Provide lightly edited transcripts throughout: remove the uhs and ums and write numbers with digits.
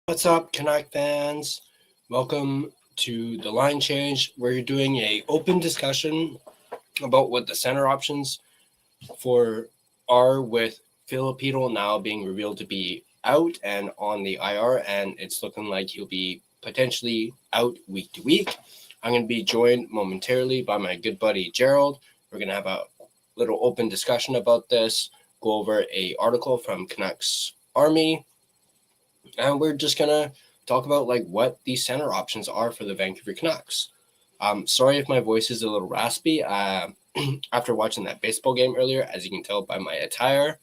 What's up, Canuck fans? Welcome to the line change, where you're doing a open discussion about what the center options for are, with Filip Chytil now being revealed to be out and on the IR, and it's looking like he'll be potentially out week to week. I'm going to be joined momentarily by my good buddy Gerald. We're going to have a little open discussion about this, go over a article from Canucks Army, and we're just gonna talk about what these center options are for the Vancouver Canucks. Sorry if my voice is a little raspy. After watching that baseball game earlier, as you can tell by my attire,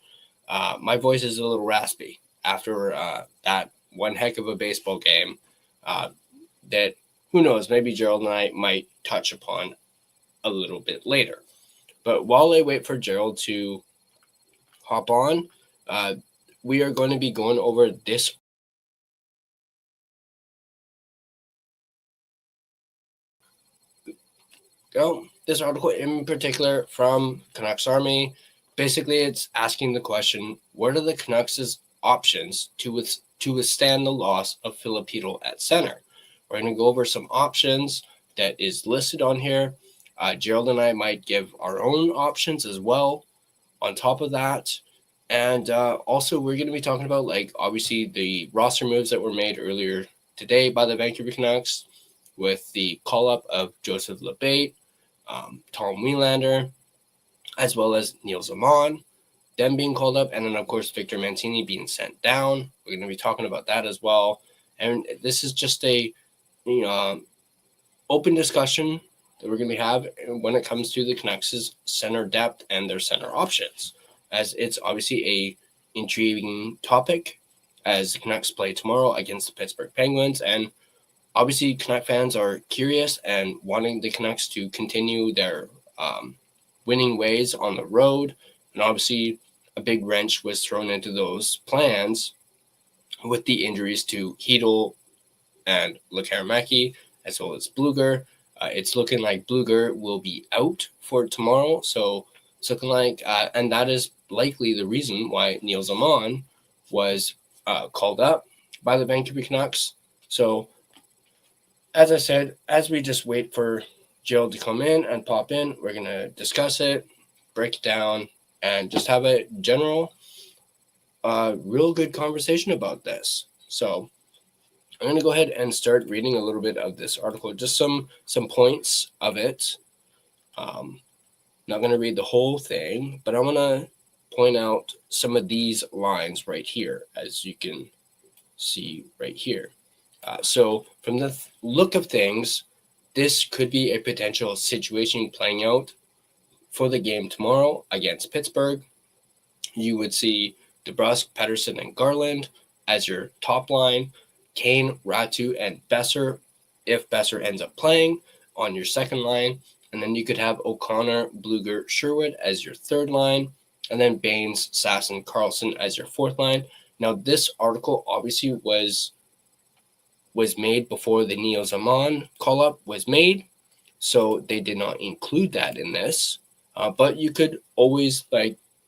my voice is a little raspy after that one heck of a baseball game. That, who knows, maybe Gerald and I might touch upon a little bit later. But while I wait for Gerald to hop on, we are going to be going over this article in particular from Canucks Army. Basically, it's asking the question: what are the Canucks' options to withstand the loss of Filip Chytil at center? We're going to go over some options that is listed on here. Gerald and I might give our own options as well on top of that. And also, we're going to be talking about, obviously, the roster moves that were made earlier today by the Vancouver Canucks, with the call-up of Joseph Uppbeat, Tom Wielander, as well as Nils Aman, them being called up, and then, of course, Victor Mancini being sent down. We're going to be talking about that as well. And this is just a open discussion that we're going to have when it comes to the Canucks' center depth and their center options, as it's obviously a intriguing topic as the Canucks play tomorrow against the Pittsburgh Penguins. And obviously, Canuck fans are curious and wanting the Canucks to continue their winning ways on the road. And obviously, a big wrench was thrown into those plans with the injuries to Chytil and Lekaramäki, as well as Bluger. It's looking like Bluger will be out for tomorrow. So it's looking like, and that is likely the reason why Nils Aman was called up by the Vancouver Canucks. So, as I said, as we just wait for Gerald to come in and pop in, we're going to discuss it, break it down, and just have a general, real good conversation about this. So I'm going to go ahead and start reading a little bit of this article, just some points of it. Not going to read the whole thing, but I'm going to point out some of these lines right here, as you can see right here. So from the look of things, this could be a potential situation playing out for the game tomorrow against Pittsburgh. You would see DeBrusk, Pettersson, and Garland as your top line. Kane, Ratu, and Besser, if Besser ends up playing, on your second line. And then you could have O'Connor, Bluger, Sherwood as your third line. And then Baines, Sasson, Carlson as your fourth line. Now, this article obviously was made before the Nils Aman call-up was made, so they did not include that in this. But you could always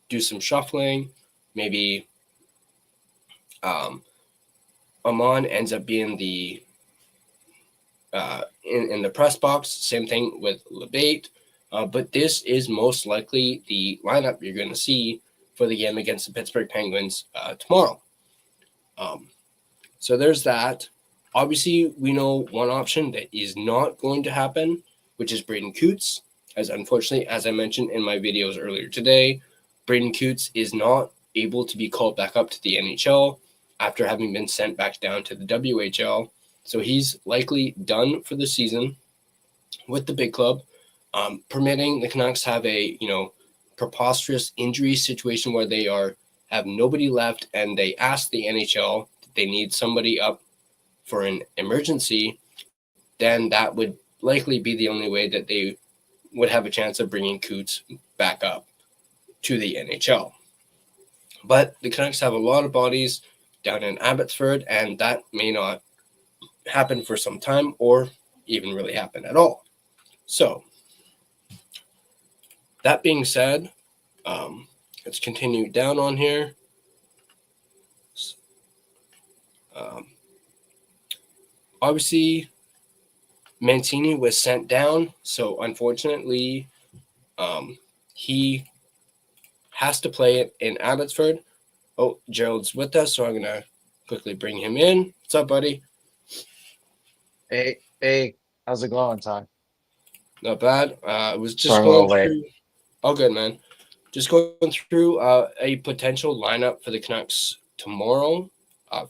do some shuffling. Maybe Aman ends up being the in the press box. Same thing with Uppbeat. But this is most likely the lineup you're going to see for the game against the Pittsburgh Penguins tomorrow. So there's that. Obviously, we know one option that is not going to happen, which is Braden Coots. As unfortunately, as I mentioned in my videos earlier today, Braden Coots is not able to be called back up to the NHL after having been sent back down to the WHL. So he's likely done for the season with the big club, permitting the Canucks have a preposterous injury situation where they have nobody left, and they ask the NHL that they need somebody up for an emergency. Then that would likely be the only way that they would have a chance of bringing Coots back up to the NHL. But the Canucks have a lot of bodies down in Abbotsford, and that may not happen for some time, or even really happen at all. So, that being said, let's continue down on here. obviously Mancini was sent down, so unfortunately, he has to play it in Abbotsford. Oh, Gerald's with us, so I'm gonna quickly bring him in. What's up, buddy? Hey, how's it going, Ty? Not bad. I was just Sorry, I'm a going little late. through. All good, man. Just going through a potential lineup for the Canucks tomorrow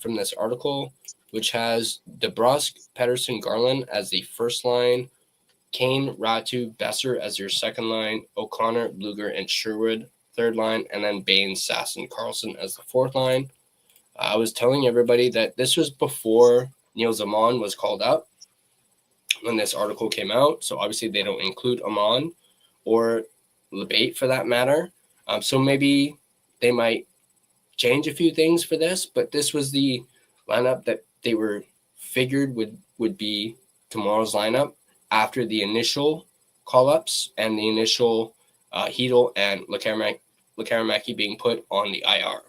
from this article, which has DeBrusque, Pedersen, Garland as the first line, Kane, Ratu, Besser as your second line, O'Connor, Bluger, and Sherwood third line, and then Bain, Sasson, Carlson as the fourth line. I was telling everybody that this was before Neil Zaman was called up when this article came out. So obviously they don't include Amon or Lebate for that matter. So maybe they might change a few things for this, but this was the lineup that they were figured would be tomorrow's lineup after the initial call ups and the initial Chytil and Lekaramaki being put on the IR.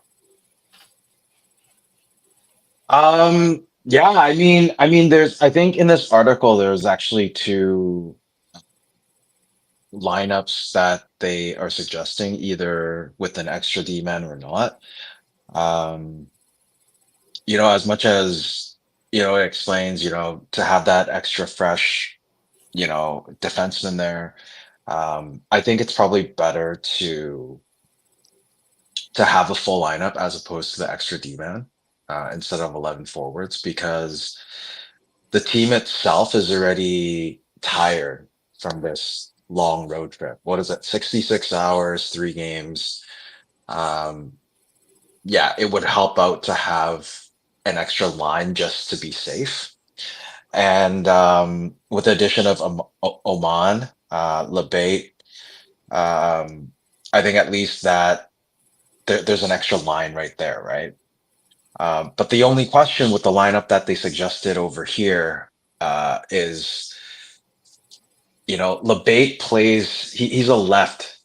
Yeah, I think in this article there's actually two lineups that they are suggesting, either with an extra D-man or not. Um, as much as, it explains, to have that extra fresh, defenseman there. I think it's probably better to have a full lineup as opposed to the extra D-man instead of 11 forwards, because the team itself is already tired from this long road trip. What is it? 66 hours, 3 games. Um, yeah, it would help out to have an extra line just to be safe. And with the addition of Oman, Labate, I think at least that there's an extra line right there, right? But the only question with the lineup that they suggested over here is, Labate plays, he's a left.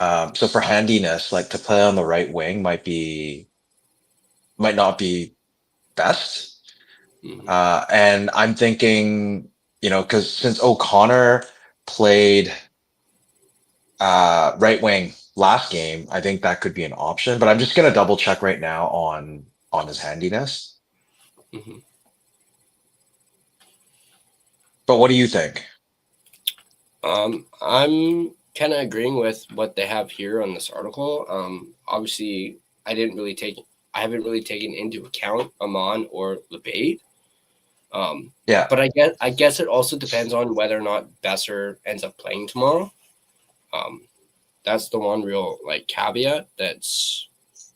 So for handiness, like to play on the right wing might not be best. Mm-hmm. And I'm thinking, because since O'Connor played right wing last game, I think that could be an option. But I'm just gonna double check right now on his handiness. Mm-hmm. But what do you think? I'm kind of agreeing with what they have here on this article. Obviously, I haven't really taken into account Amon or Lebate. Um, Yeah. but I guess it also depends on whether or not Besser ends up playing tomorrow. Um, that's the one real like caveat that's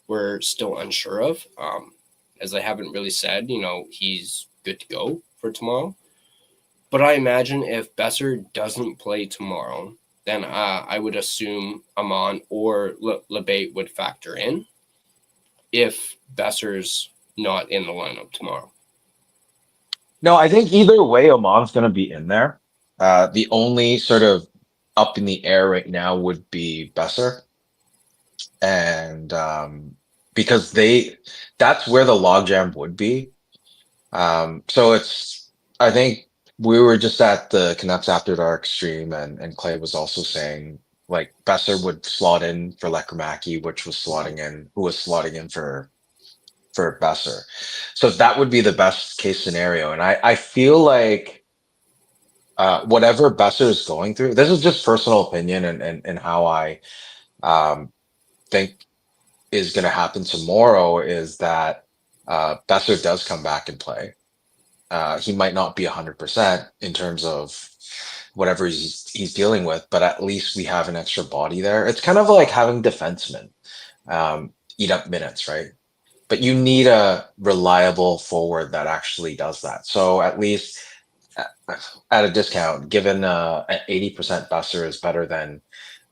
we're still unsure of. As I haven't really said, he's good to go for tomorrow. But I imagine if Besser doesn't play tomorrow, then I would assume Amon or Lebate would factor in if Besser's not in the lineup tomorrow. No, I think either way, Oman's going to be in there. The only sort of up in the air right now would be Besser, and because that's where the logjam would be. So I think we were just at the Canucks After Dark stream, and Clay was also saying like Besser would slot in for Lekramaki, who was slotting in for Besser. So that would be the best case scenario. And I feel like whatever Besser is going through, this is just personal opinion and how I um, think is going to happen tomorrow is that Besser does come back and play. He might not be 100% in terms of whatever he's dealing with, but at least we have an extra body there. It's kind of like having defensemen eat up minutes, right? But you need a reliable forward that actually does that. So at least at a discount, given an 80% Besser is better than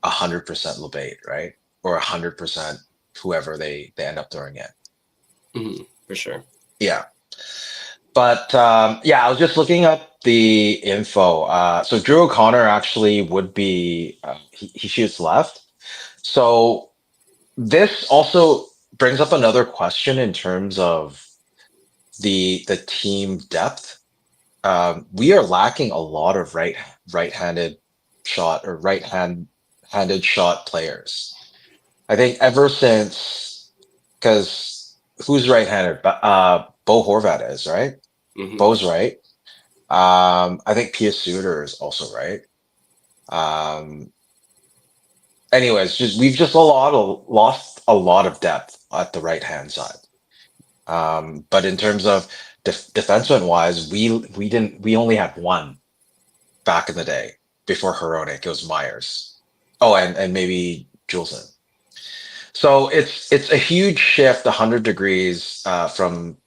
100% Lebate, right? Or 100% whoever they end up throwing in. For sure. Yeah. But yeah, I was just looking up the info. So Drew O'Connor actually would be he shoots left. So this also brings up another question in terms of the team depth. we are lacking a lot of right-handed shot or handed shot players. I think ever since, because who's right-handed? Bo Horvat is, right? Hmm. Bo's right. I think Pia Suter is also right. Um, anyways, we've just lost a lot of depth at the right-hand side. But in terms of defenseman wise, we only had one back in the day before Hronik. It was Myers. Oh, and maybe Juleson. So it's a huge shift, 100 degrees from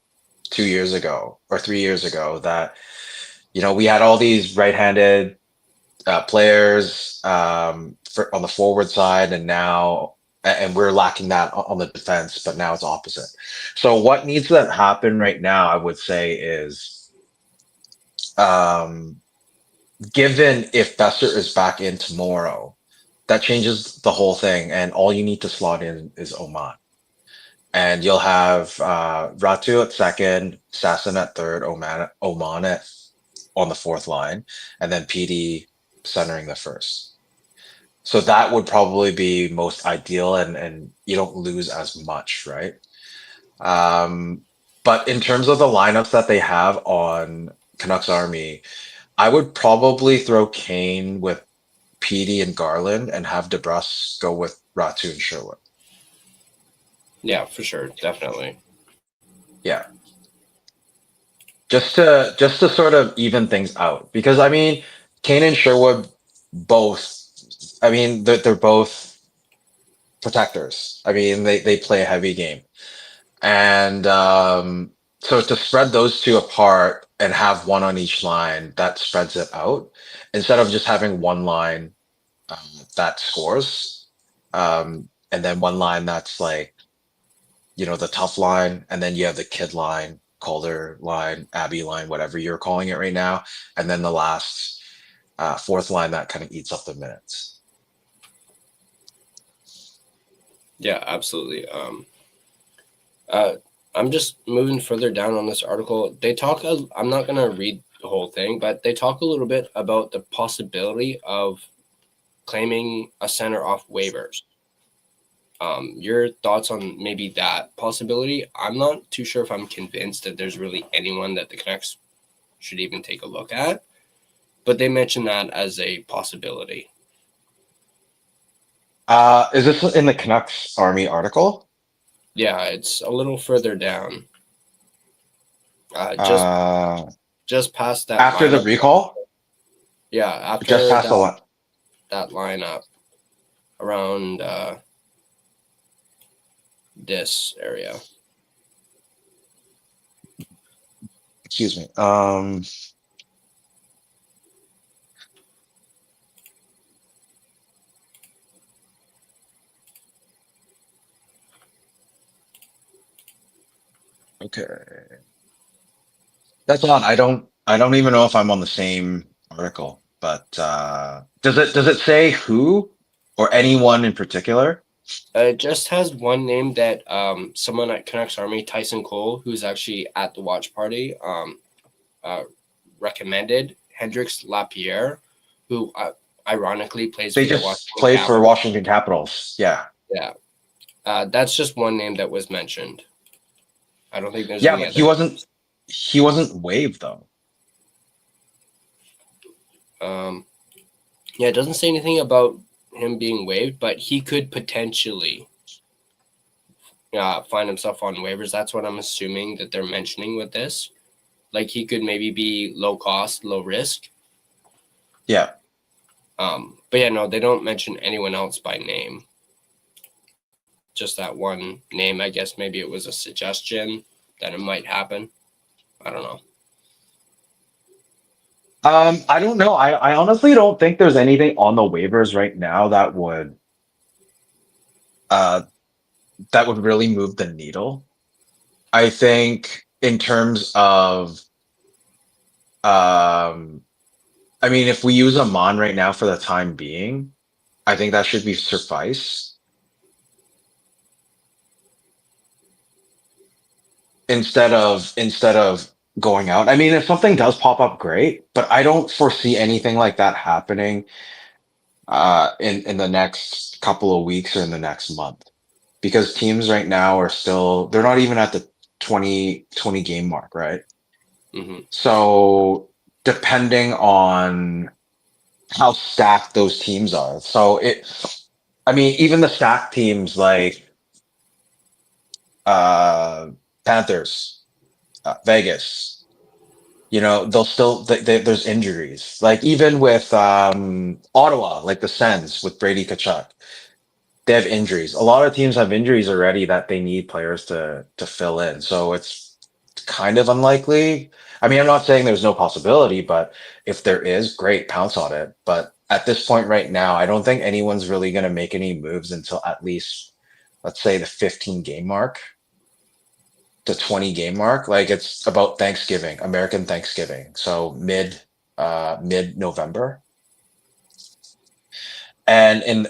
2 years ago or 3 years ago. That we had all these right-handed players on the forward side, and we're lacking that on the defense. But now it's opposite. So what needs to happen right now, I would say, is um, given if Besser is back in tomorrow, that changes the whole thing, and all you need to slot in is Oman. And you'll have Ratu at second, Sasson at third, Oman on the fourth line, and then PD centering the first. So that would probably be most ideal, and you don't lose as much, right? Um, but in terms of the lineups that they have on Canucks Army, I would probably throw Kane with PD and Garland and have DeBrus go with Ratu and Sherwood. Yeah, for sure, definitely. Yeah. Just to sort of even things out. Because I mean, Kane and Sherwood both, I mean, they're both protectors. I mean, they play a heavy game. And so to spread those two apart and have one on each line, that spreads it out instead of just having one line that scores, and then one line that's like, the tough line, and then you have the kid line, Calder line, Abby line, whatever you're calling it right now, and then the last fourth line that kind of eats up the minutes. Yeah, absolutely. Uh, I'm just moving further down on this article. I'm not going to read the whole thing, but they talk a little bit about the possibility of claiming a center off waivers. Your thoughts on maybe that possibility? I'm not too sure if I'm convinced that there's really anyone that the Canucks should even take a look at, but they mentioned that as a possibility. Is this in the Canucks Army article? Yeah, it's a little further down. Uh, just Uh, just past that after the lineup. recall? Yeah, Just after past the line. that lineup around this area. Excuse me. Okay. That's odd. I don't even know if I'm on the same article, but does it say who or anyone in particular? It just has one name that someone at Canucks Army, Tyson Cole, who's actually at the watch party, uh, recommended. Hendrix Lapierre, who ironically plays They for the just Washington played for Capitals. Washington Capitals. Yeah. Yeah, that's just one name that was mentioned. I don't think there's Yeah, any but other. he wasn't waived though. Um, yeah, it doesn't say anything about him being waived, but he could potentially find himself on waivers. That's what I'm assuming that they're mentioning with this. Like he could maybe be low cost, low risk. Yeah. But yeah, no, they don't mention anyone else by name. Just that one name. I guess maybe it was a suggestion that it might happen. I don't know. I don't know. I honestly don't think there's anything on the waivers right now uh that would really move the needle. I think in terms of I mean, if we use Amon right now for the time being, I think that should be suffice. Instead of going out. I mean, if something does pop up, great, but I don't foresee anything like that happening in the next couple of weeks or in the next month, because teams right now are still, they're not even at the 20 game mark, right? Hmm. So depending on how stacked those teams are. So I mean, even the stacked teams like uh Panthers, Vegas, they'll still there's injuries. Like even with Ottawa, like the Sens with Brady Kachuk, they have injuries. A lot of teams have injuries already that they need players to fill in. So it's kind of unlikely. I mean, I'm not saying there's no possibility, but if there is, great, pounce on it. But at this point right now, I don't think anyone's really going to make any moves until at least, let's say, the 15 game mark, the 20 game mark. Like it's about Thanksgiving, American Thanksgiving. So mid November. And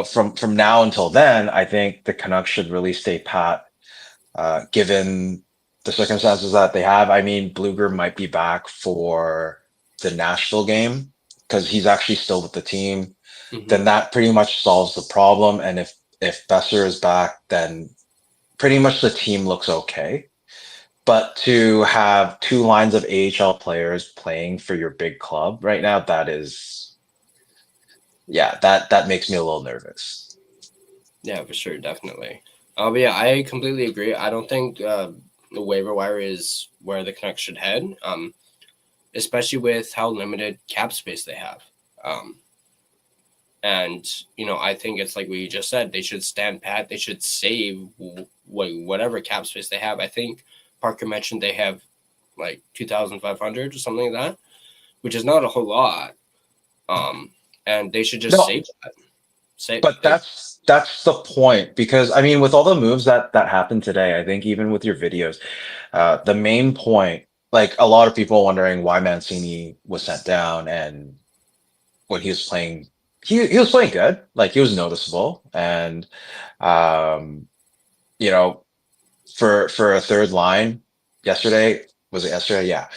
from now until then, I think the Canucks should really stay pat, given the circumstances that they have. I mean, Bluger might be back for the Nashville game because he's actually still with the team. Hmm. Then that pretty much solves the problem. And if Besser is back, then pretty much the team looks okay. But to have two lines of AHL players playing for your big club right now, that makes me a little nervous. Yeah, for sure, definitely. But yeah, I completely agree. I don't think the waiver wire is where the Canucks should head, especially with how limited cap space they have. Um, and I think it's like what you just said. They should stand pat. They should save whatever cap space they have. I think Parker mentioned they have like 2,500 or something like that, which is not a whole lot. And they should just No, save that. Save but like. that's the point, because I mean, with all the moves that happened today, I think even with your videos, the main point, like a lot of people wondering why Mancini was sent down, and when he was playing, he was playing good, like he was noticeable, and um, you know, for a third line yesterday, was it yesterday? Yeah,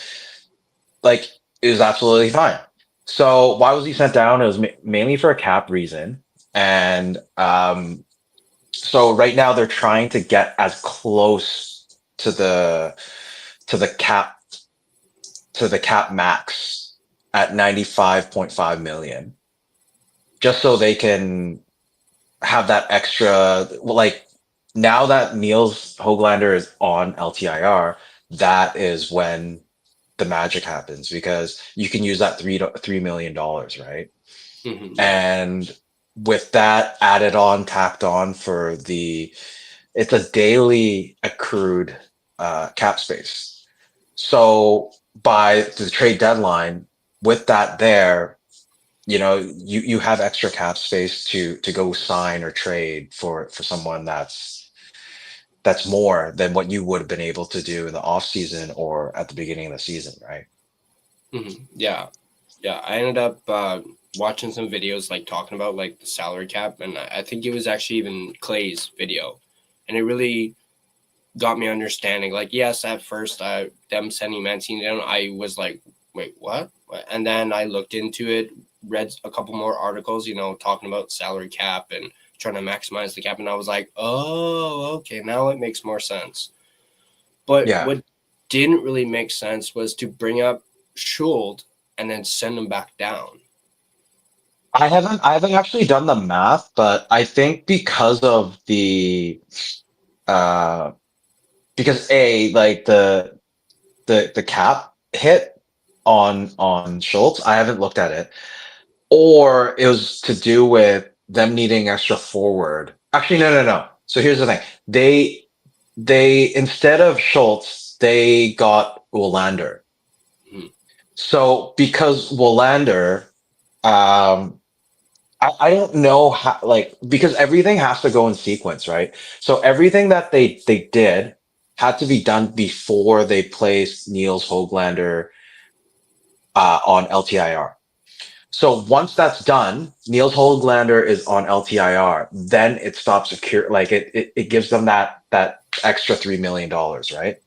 like it was absolutely fine. So why was he sent down? It was mainly for a cap reason, and so right now they're trying to get as close to to the cap to the cap max at 95.5 million, just so they can have that extra, like, now that Niels Hoglander is on LTIR, that is when the magic happens, because you can use that $3 million, right? Mhm, yeah. And with that added on, tacked on for it's a daily accrued cap space. So by the trade deadline, with that there, you have extra cap space to go sign or trade for someone that's more than what you would have been able to do in the off season or at the beginning of the season, right? Yeah. Yeah. I ended up watching some videos like talking about like the salary cap, and I think it was actually even Clay's video, and it really got me understanding. Like, yes, at first, them sending Mancini down, I was like, wait, what? And then I looked into it, read a couple more articles, talking about salary cap and trying to maximize the cap, and I was like, oh, okay, now it makes more sense. But Yeah. what didn't really make sense was to bring up Schuld and then send him back down. I haven't actually done the math, but I think because of uh because like the cap hit on Schultz, I haven't looked at it. Or it was to do with them needing extra forward. Actually, no. So here's the thing. They instead of Schultz, they got Willander. Hmm. So because Willander, um, I don't know how, like, because everything has to go in sequence, right? So everything that they did had to be done before they placed Niels Hoglander on LTIR. So once that's done, Niels Holglander is on LTIR. Then it stops secure, like it gives them that extra $3 million, right?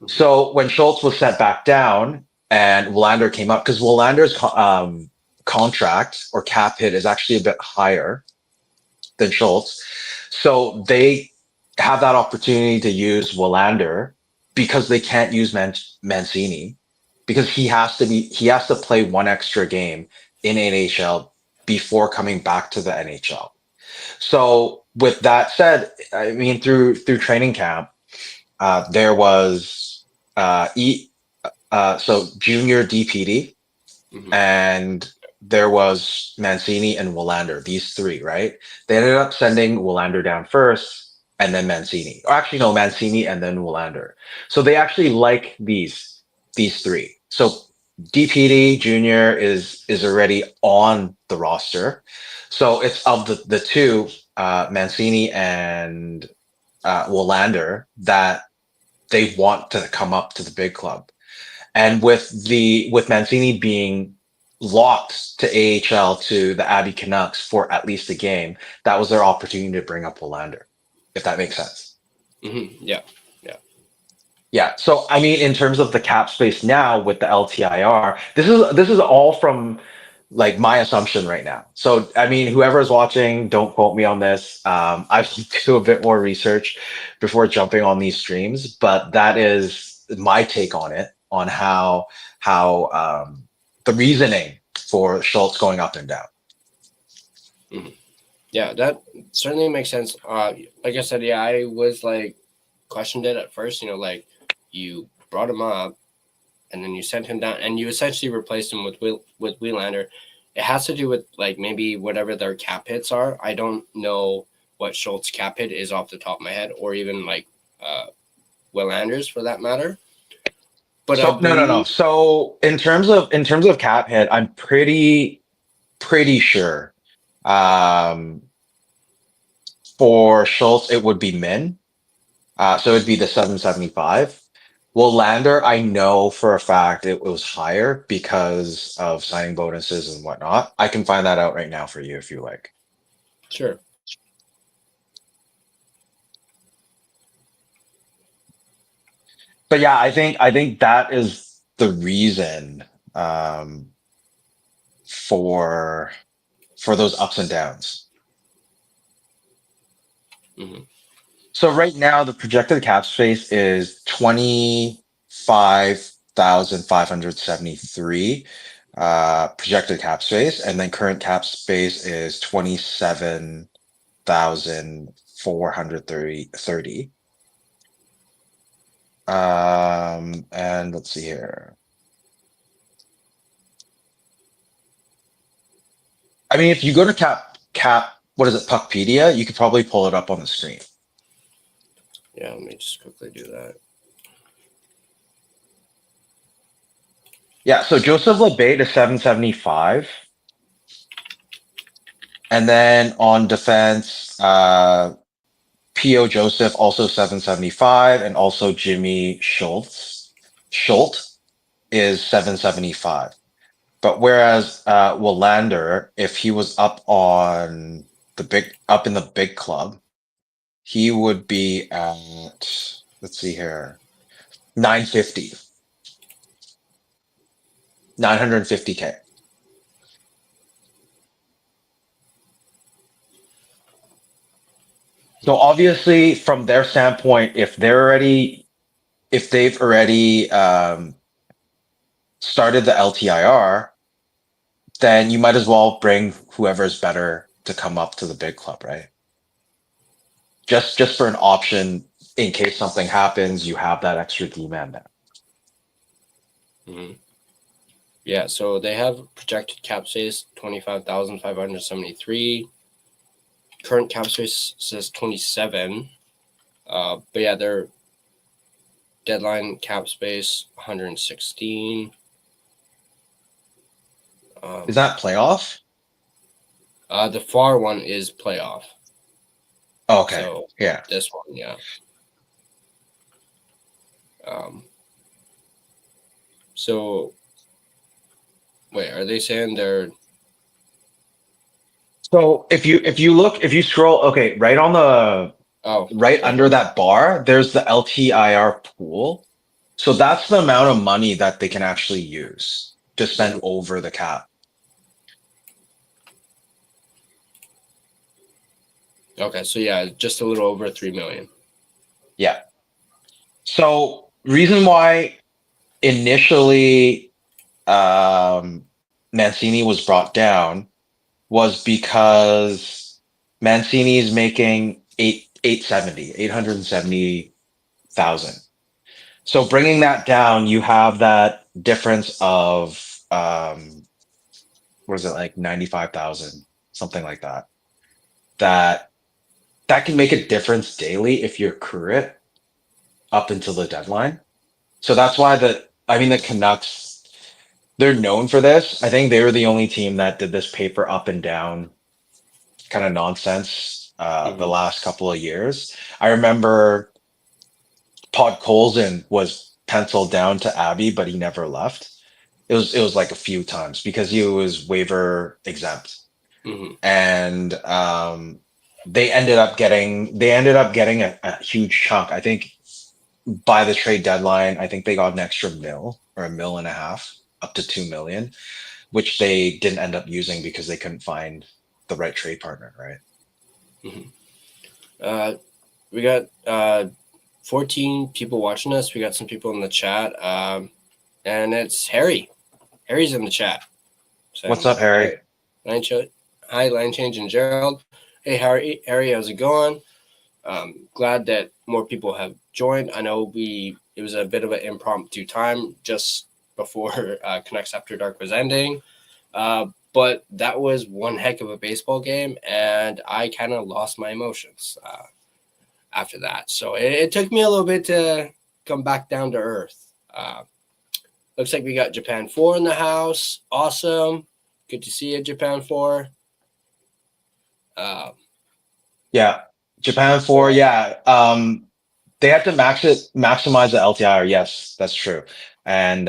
So when Schultz was sent back down and Willander came up, because Willander's contract or cap hit is actually a bit higher than Schultz. So they have that opportunity to use Willander because they can't use Mancini because he has to play one extra game in NHL before coming back to the NHL. So with that said, I mean through training camp, there was so junior DPD Mhm. and there was Mancini and Willander, these three, right? They ended up sending Willander down first and then Mancini. Or actually, no, Mancini and then Willander. So they actually like these three. So DPD Junior is already on the roster. So it's of the two, Mancini and Willander, that they want to come up to the big club. And with Mancini being locked to AHL to the Abbey Canucks for at least a game, that was their opportunity to bring up Willander, if that makes sense. Yeah. Yeah. So I mean, in terms of the cap space now with the LTIR, this is all from like my assumption right now. So I mean, whoever is watching, don't quote me on this. I've do a bit more research before jumping on these streams, but that is my take on it, on how the reasoning for Schultz going up and down. Mhm. Yeah, that certainly makes sense. Like I said, yeah, I was like questioned it at first. Like you brought him up, and then you sent him down, and you essentially replaced him with Willander. It has to do with like maybe whatever their cap hits are. I don't know what Schultz cap hit is off the top of my head, or even like Willander's for that matter. But I So no. believe So in terms of cap hit, I'm pretty sure. Um, for Schultz, it would be Min. So it'd be the 775. Well, Lander, I know for a fact it was higher because of signing bonuses and whatnot. I can find that out right now for you if you like. sure. But yeah, I think that is the reason um, for those ups and downs. Hmm. So right now, the projected cap space is 25,573 projected cap space, and then current cap space is 27,430. And let's see here. I mean, if you go to what is it, Puckpedia, you could probably pull it up on the screen. Yeah, let me just quickly do that. Yeah, so Joseph LeBate is 775. And then on defense, P.O. Joseph also 775, and also Jimmy Schultz is 775. But whereas Willander, if he was up in the big club, he would be at, let's see here, 950, 950K. So obviously, from their standpoint, if they've already started the LTIR, then you might as well bring whoever's better to come up to the big club, right? Just for an option in case something happens, you have that extra D-man there. Hmm. Yeah, so they have projected cap space 25,573. Current cap space says 27. But yeah, their deadline cap space 116. Is that playoff? The far one is playoff. Okay. So Yeah. this one, yeah. So wait, are they saying they're So if you scroll, okay, right oh right right under here? that bar, there's the LTIR pool. So that's the amount of money that they can actually use to spend over the cap. Okay, so yeah, just a little over 3 million. Yeah. So reason why initially Mancini was brought down was because Mancini is making 870,000. So bringing that down, you have that difference of what is it, like 95,000, something like that. That can make a difference daily if you accrue it up until the deadline. So that's why the Canucks, they're known for this. I think they were the only team that did this paper up and down kind of nonsense the Mm-hmm. last couple of years. I remember Pod Colson was penciled down to Abbey, but he never left. It was like a few times because he was waiver exempt, Mm-hmm. and they ended up getting a huge chunk. I think by the trade deadline, I think they got an extra mil or a mil and a half, up to 2 million, which they didn't end up using because they couldn't find the right trade partner, right? Mm-hmm. We got 14 people watching us. We got some people in the chat, and it's Harry. Harry's in the chat. What's Saying, up, Harry? Hi, Line Change and Gerald. Hey, Harry, how's it going? Glad that more people have joined. I know it was a bit of an impromptu time just before Canucks After Dark was ending. But that was one heck of a baseball game, and I kind of lost my emotions after that. So it took me a little bit to come back down to earth. Looks like we got Japan 4 in the house. Awesome. Good to see you, Japan 4. Yeah, Japan 4. Yeah, they had to maximize the LTIR. Yes, that's true. And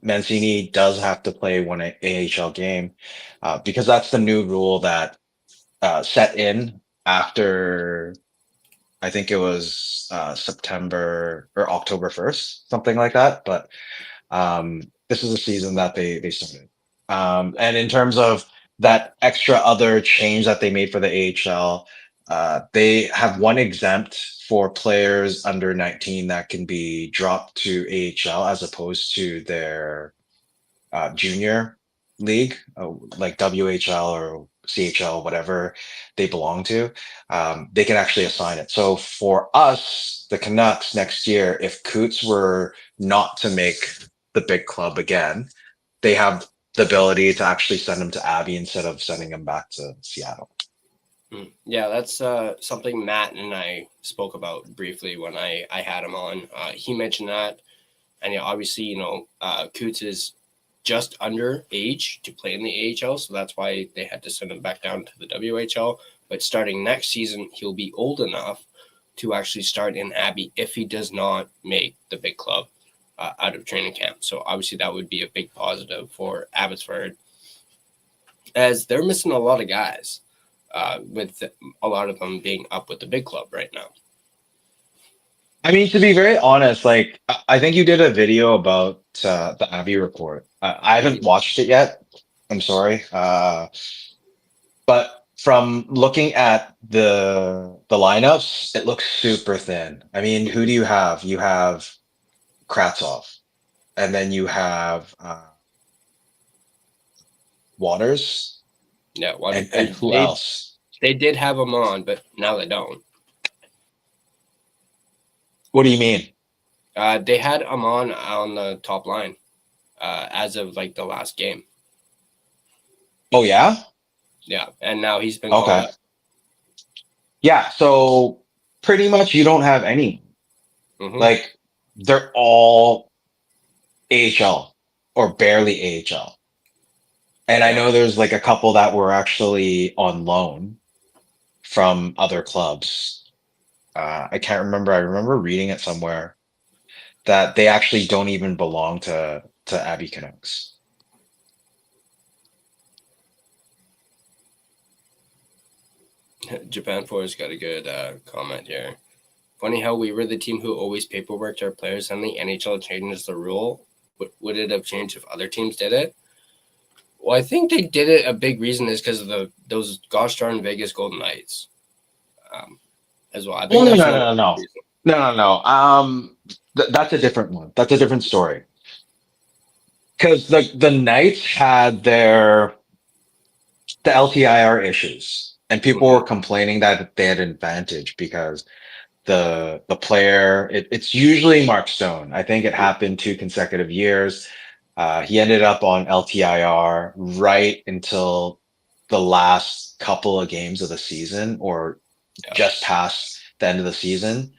Mancini does have to play one AHL game because that's the new rule that set in after I think it was September or October 1st, something like that. But this is a season that they started. And in terms of that extra other change that they made for the AHL, they have one exempt for players under 19 that can be dropped to AHL as opposed to their junior league, like WHL or CHL, whatever they belong to. They can actually assign it. So for us, the Canucks next year, if Coots were not to make the big club again, they have the ability to actually send him to Abbey instead of sending him back to Seattle. Yeah, that's something Matt and I spoke about briefly when I had him on. He mentioned that, and yeah, obviously, Coots is just under age to play in the AHL, so that's why they had to send him back down to the WHL. But starting next season, he'll be old enough to actually start in Abbey if he does not make the big club out of training camp. So obviously, that would be a big positive for Abbotsford, as they're missing a lot of guys, with a lot of them being up with the big club right now. I mean, to be very honest, like I think you did a video about the Abbey report. I haven't watched it yet. I'm sorry. But from looking at the lineups, it looks super thin. I mean, who do you have? You have Kratzov, and then you have Waters, Yeah, and who else? they did have him on, but now they don't. What do you mean? They had him on the top line as of like the last game. Oh yeah? Yeah, and now he's been called Okay. up. Yeah, so pretty much you don't have any. Mm-hmm. Like they're all AHL or barely AHL. And I Yeah, know there's like a couple that were actually on loan from other clubs. I can't remember. I remember reading it somewhere that they actually don't even belong to Abbey Canucks. Japan 4's got a good comment here. Funny how we were the team who always paperworked our players, and the NHL changes the rule. Would it have changed if other teams did it? Well, I think they did it. A big reason is because of those gosh darn Vegas Golden Knights, as well. I think No, no, that's no, one no, no, reason. no, no, no. That's a different one. That's a different story. Because the Knights had the LTIR issues, and people Mm-hmm. were complaining that they had an advantage because the player it's usually Mark Stone. I think it happened 2 consecutive years. He ended up on LTIR right until the last couple of games of the season, or Yeah. just past the end of the season,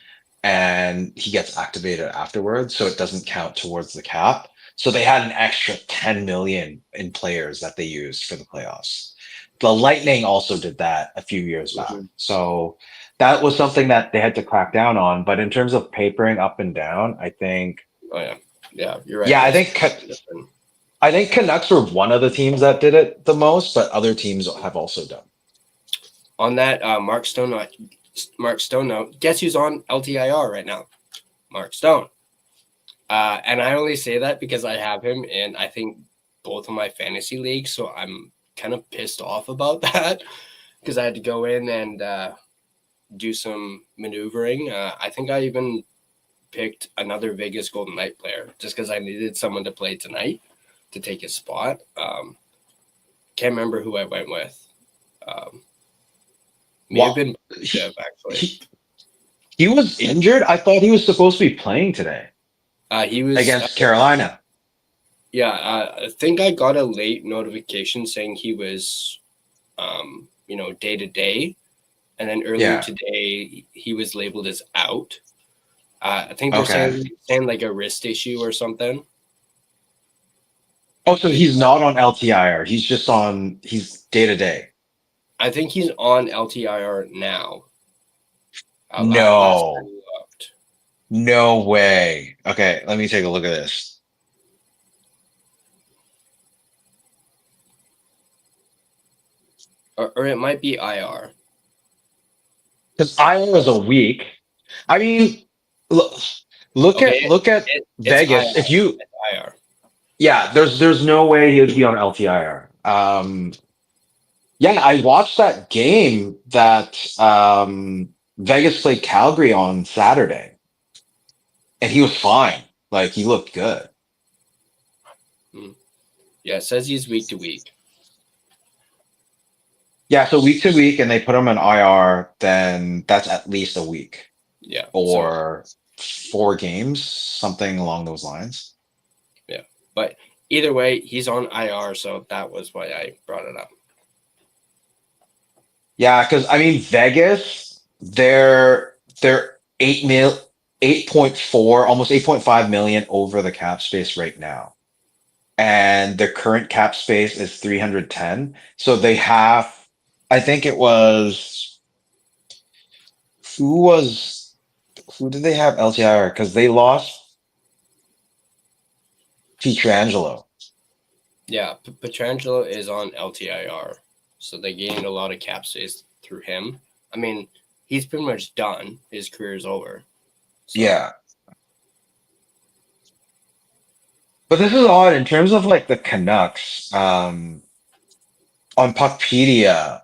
and he gets activated afterwards, so it doesn't count towards the cap. So they had an extra 10 million in players that they used for the playoffs. The Lightning also did that a few years back. Mm-hmm. So that was something that they had to crack down on. But in terms of papering up and down, I think, Oh yeah, yeah, you're right. yeah, That's different. I think Canucks were one of the teams that did it the most, but other teams have also done. On that, Mark Stone. Now, guess who's on LTIR right now? Mark Stone. And I only say that because I have him in, I think, both of my fantasy leagues. So I'm kind of pissed off about that because I had to go in and do some maneuvering. I think I even picked another Vegas Golden Knight player just because I needed someone to play tonight to take his spot. Can't remember who I went with. May have been Jeff, actually. He was injured. I thought he was supposed to be playing today He was against Carolina. Yeah, I think I got a late notification saying he was, day to day, and then earlier today he was labeled as out. I think they're saying like a wrist issue or something. Oh, so he's not on LTIR. He's day to day. I think he's on LTIR now. No. No way. Okay, let me take a look at this. Or it might be IR. Because IR is a week. I mean, look at Vegas. IR. If you It's IR. Yeah, there's no way he would be on LTIR. Yeah, I watched that game that Vegas played Calgary on Saturday, and he was fine. Like, he looked good. Yeah, it says he's week to week. Yeah, so week to week, and they put him on IR, then that's at least a week. Yeah. Or 4 games, something along those lines. Yeah. But either way, he's on IR, so that was why I brought it up. Yeah, because I mean Vegas, they're 8.4, almost 8.5 million over the cap space right now. And their current cap space is 310. So they have, I think it was, who did they have LTIR? Because they lost Pietrangelo. Yeah, Pietrangelo is on LTIR, so they gained a lot of cap space through him. I mean, he's pretty much done. His career's over. So. Yeah. But this is odd in terms of like the Canucks. On Puckpedia,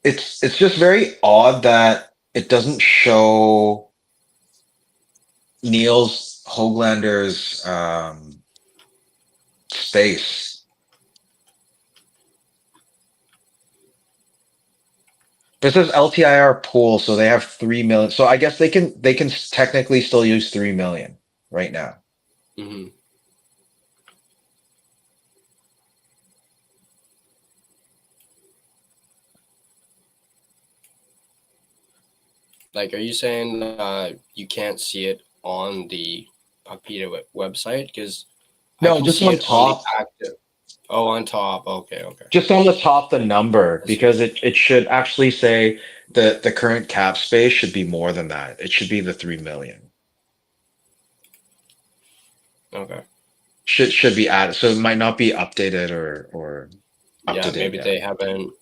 it's just very odd that it doesn't show Niels Hoaglander's space. This is LTIR pool, so they have 3 million. So I guess they can technically still use 3 million right now. Mm-hmm. Like, are you saying you can't see it on the Puckpedia website? Because no, just on top. Oh, on top. Okay. Just on the top, the number, because it should actually say the current cap space should be more than that. It should be the 3 million. Okay. Should be added, so it might not be updated or up to date. Maybe they haven't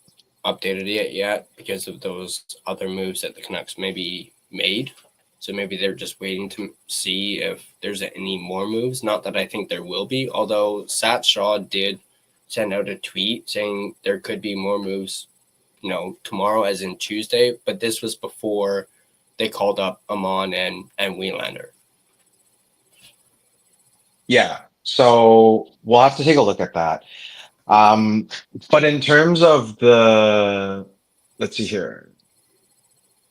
updated it yet because of those other moves that the Canucks maybe made. So maybe they're just waiting to see if there's any more moves. Not that I think there will be, although Sat Shaw did send out a tweet saying there could be more moves, tomorrow as in Tuesday, but this was before they called up Amon and Wielander. Yeah. So we'll have to take a look at that. But in terms of let's see here.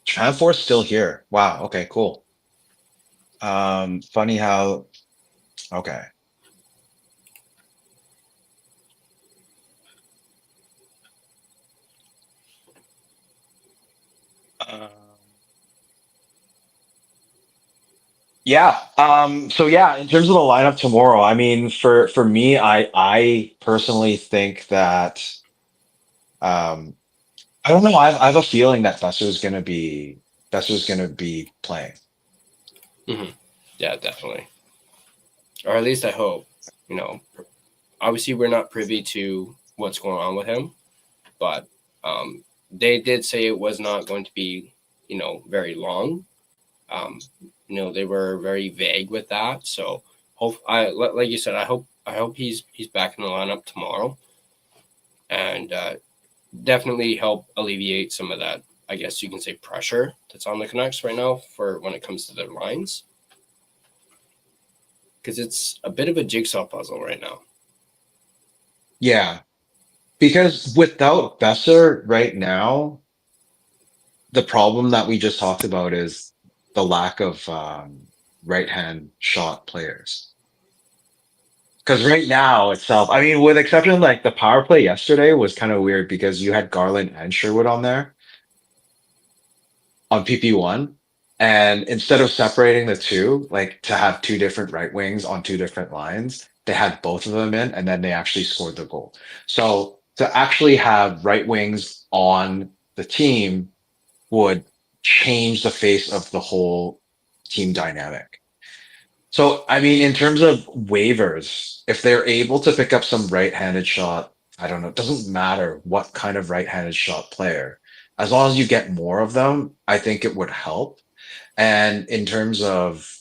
Tranfor's still here. Wow. Okay, cool. Funny how, okay. Um, yeah. So yeah, in terms of the lineup tomorrow, I mean, for me, I personally think that, um, I don't know. I have a feeling that Besser's gonna be playing. Mm-hmm. Yeah, definitely. Or at least I hope. Obviously we're not privy to what's going on with him, but they did say it was not going to be, very long. They were very vague with that. So like you said, I hope he's back in the lineup tomorrow, and definitely help alleviate some of that, I guess you can say, pressure that's on the Canucks right now for when it comes to their lines, because it's a bit of a jigsaw puzzle right now. Yeah, because without Besser right now, the problem that we just talked about is the lack of right hand shot players. Because right now itself, I mean, with exception like the power play yesterday was kind of weird because you had Garland and Sherwood on there on PP1. And instead of separating the two, like to have two different right wings on two different lines, they had both of them in and then they actually scored the goal. So to actually have right wings on the team would change the face of the whole team dynamic. So, I mean, in terms of waivers, if they're able to pick up some right-handed shot, I don't know, it doesn't matter what kind of right-handed shot player. As long as you get more of them, I think it would help. And in terms of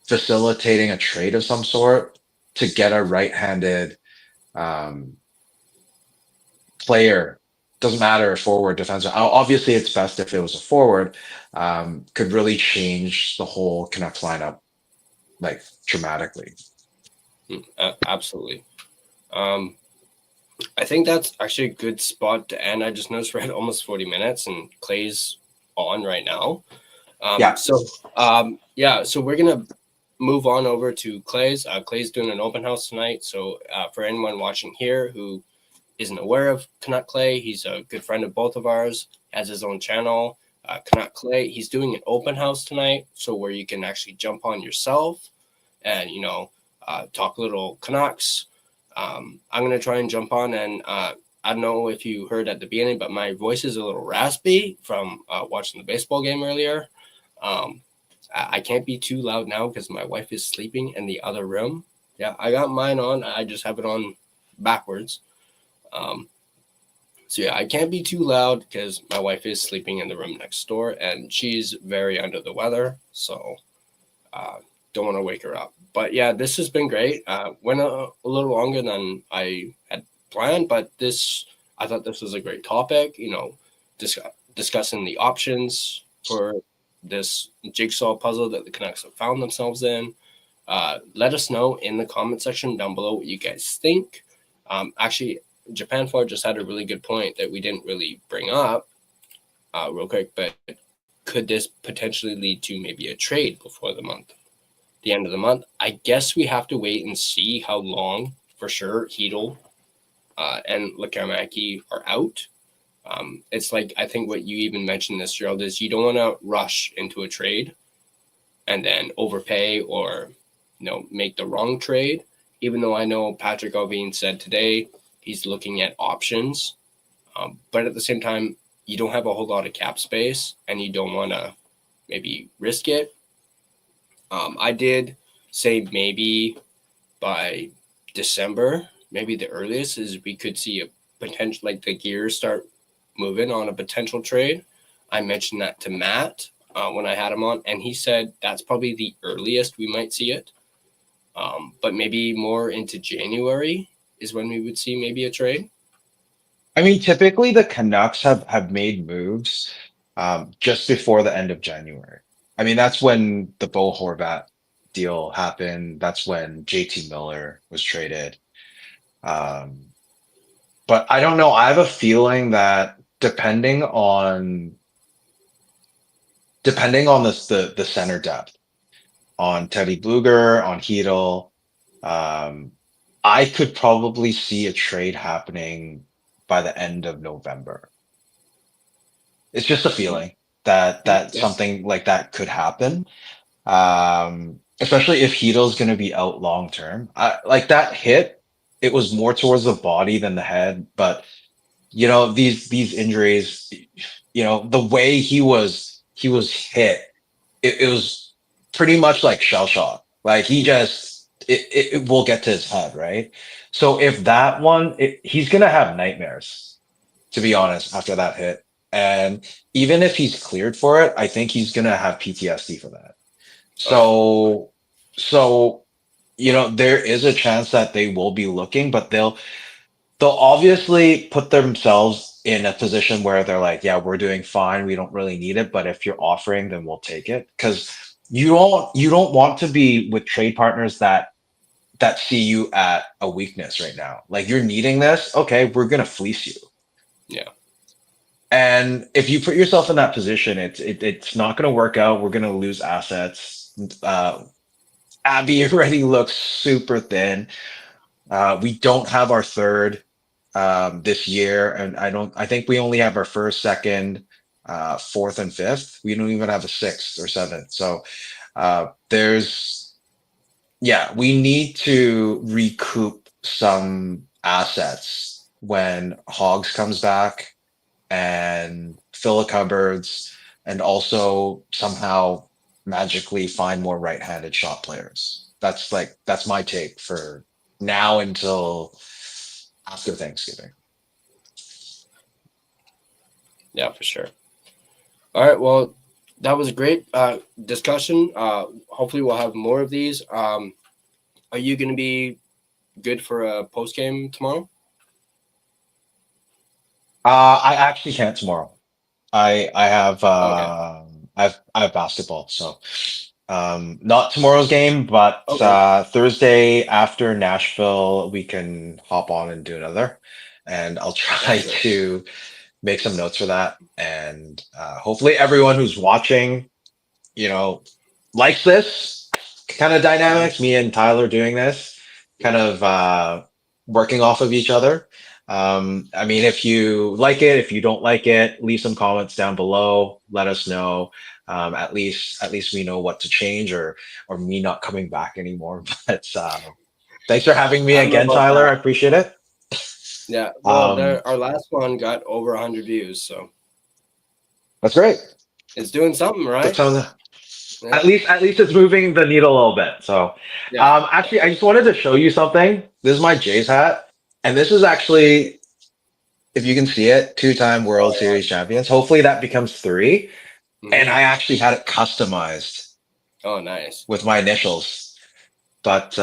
facilitating a trade of some sort to get a right-handed um, player, doesn't matter forward, defensive. Obviously, it's best if it was a forward. Could really change the whole Canucks lineup like dramatically. Absolutely. I think that's actually a good spot to end. I just noticed we're at almost 40 minutes and Clay's on right now. Yeah. So we're gonna move on over to Clay's. Clay's doing an open house tonight. So for anyone watching here who isn't aware of Canuck Clay, he's a good friend of both of ours. Has his own channel, Canuck Clay. He's doing an open house tonight, so where you can actually jump on yourself and talk a little Canucks. I'm gonna try and jump on, and I don't know if you heard at the beginning, but my voice is a little raspy from watching the baseball game earlier. I can't be too loud now because my wife is sleeping in the other room. Yeah, I got mine on. I just have it on backwards. So yeah, I can't be too loud because my wife is sleeping in the room next door and she's very under the weather. So don't want to wake her up. But yeah, this has been great. Went a little longer than I had planned, but I thought this was a great topic. Discussing the options for this jigsaw puzzle that the Canucks have found themselves in. Let us know in the comment section down below what you guys think. Actually, Japan Floor just had a really good point that we didn't really bring up real quick, but could this potentially lead to maybe a trade before the end of the month? I guess we have to wait and see how long for sure Chytil and Lekarmaki are out. It's like, I think what you even mentioned this, Gerald, is you don't want to rush into a trade and then overpay or, make the wrong trade. Even though I know Patrick Oveen said today he's looking at options. But at the same time, you don't have a whole lot of cap space and you don't want to maybe risk it. I did say maybe by December, maybe the earliest is we could see a potential, like the gears start moving on a potential trade. I mentioned that to Matt. when I had him on, and he said that's probably the earliest we might see it. But maybe more into January is when we would see maybe a trade. I mean, typically the Canucks have made moves just before the end of January. I mean, that's when the Bo Horvat deal happened. That's when JT Miller was traded. Um, but I don't know. I have a feeling that depending on the center depth, on Teddy Bluger, on Chytil, um, I could probably see a trade happening by the end of November. It's just a feeling that Yeah. something like that could happen. Especially if Hito's going to be out long term. Like that hit, it was more towards the body than the head. But these injuries, the way he was hit, it was pretty much like shell shock. Like it will get to his head, right? So if that one, he's gonna have nightmares, to be honest, after that hit. And even if he's cleared for it, I think he's gonna have PTSD for that. Oh yeah. So there is a chance that they will be looking, but they'll obviously put themselves in a position where they're like, yeah, we're doing fine. We don't really need it. But if you're offering, then we'll take it. Because you don't want to be with trade partners that see you at a weakness right now. Like you're needing this. Okay, we're gonna fleece you. Yeah. And if you put yourself in that position, it's not gonna work out. We're gonna lose assets. Abby already looks super thin. We don't have our third this year, and I think we only have our first, second, fourth, and fifth. We don't even have a sixth or seventh. So we need to recoup some assets when Hogs comes back and fill the cupboards, and also somehow magically find more right-handed shot players. That's my take for now until after Thanksgiving. Yeah, for sure. All right. Well, that was a great discussion. Hopefully, we'll have more of these. Are you going to be good for a post game tomorrow? I actually can't tomorrow. I have Okay. I have basketball, so not tomorrow's game, but Okay. Thursday after Nashville we can hop on and do another, and I'll Yeah, try sure. to make some notes for that, and hopefully everyone who's watching, you know, likes this kind of Mhm. dynamics. Me and Tyler doing this, kind of working off of each other. I mean, if you like it, if you don't like it, leave some comments down below. Let us know. At least we know what to change, or me not coming back anymore. But thanks for having me I don't know again, about Tyler. I that. appreciate it. Yeah. Well, Um, our last one got over 100 views, so that's great. it's doing something, That right? sounds Yeah. at least it's moving the needle a little bit. So, Yeah. actually, I just wanted to show you something. This is my Jays hat, and this is actually, if you can see it, two-time World Oh Series champions. Hopefully, that becomes three. yeah. And Hmm. I actually had it customized Oh, nice. with my initials. But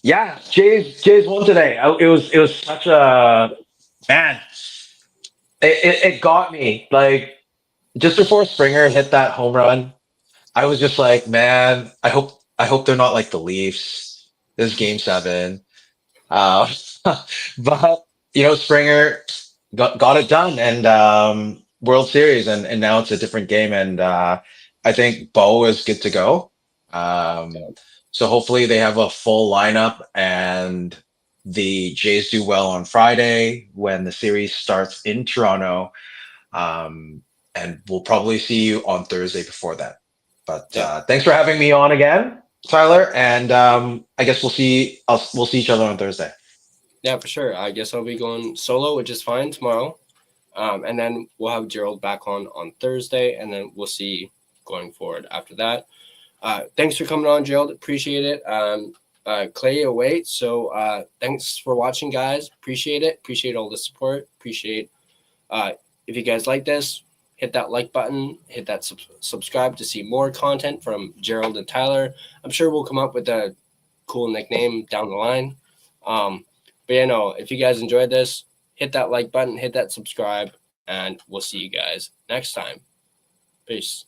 yeah, Jays won today. It was such a man. It got me like just before Springer hit that home run. I was just like, man, I hope they're not like the Leafs. This is game seven. Uh, but Springer got it done, and World Series, and now it's a different game, and I think Bo is good to go. Um, so hopefully they have a full lineup, and the Jays do well on Friday when the series starts in Toronto. Um, and we'll probably see you on Thursday before that. But Yeah. thanks for having me on again, Tyler. And I guess we'll see each other on Thursday. Yeah, for sure. I guess I'll be going solo, which is fine tomorrow. And then we'll have Gerald back on Thursday, and then we'll see going forward after that. Thanks for coming on, Gerald. Appreciate it. Clay away. So thanks for watching, guys. Appreciate it. Appreciate all the support. Appreciate if you guys like this, hit hit that like button, hit that subscribe to see more content from Gerald and Tyler. I'm sure we'll come up with a cool nickname down the line. But yeah, no, if you guys enjoyed this, hit that like button, hit that subscribe, and we'll see you guys next time. Peace.